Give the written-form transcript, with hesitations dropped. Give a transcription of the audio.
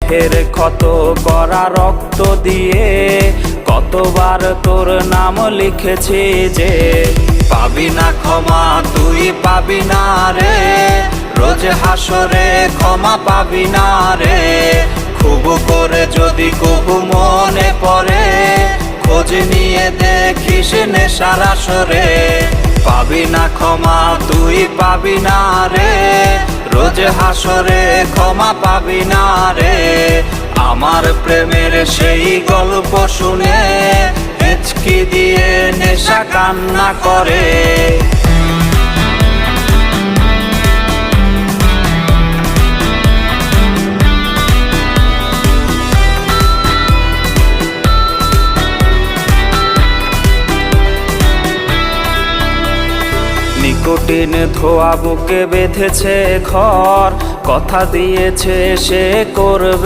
ফের ক্ষত করা রক্ত দিয়ে কতবার তোর নাম লিখেছি যে পাবি না ক্ষমা তুই পাবি না রে, রোজ হাসরে ক্ষমা পাবি না রে। খুব করে যদি কবু মনে পড়ে খোঁজ নিয়ে দেখিস নেশার আসরে। পাবি না ক্ষমা তুই পাবি না রে, রোজ হাসরে ক্ষমা পাবি না রে। আমার প্রেমের সেই গল্প শুনে হেঁচকি দিয়ে নেশা কান্না করে। নিকোটিন ধোয়া বুকে বেঁধেছে ঘর, কথা দিয়েছে সে করবে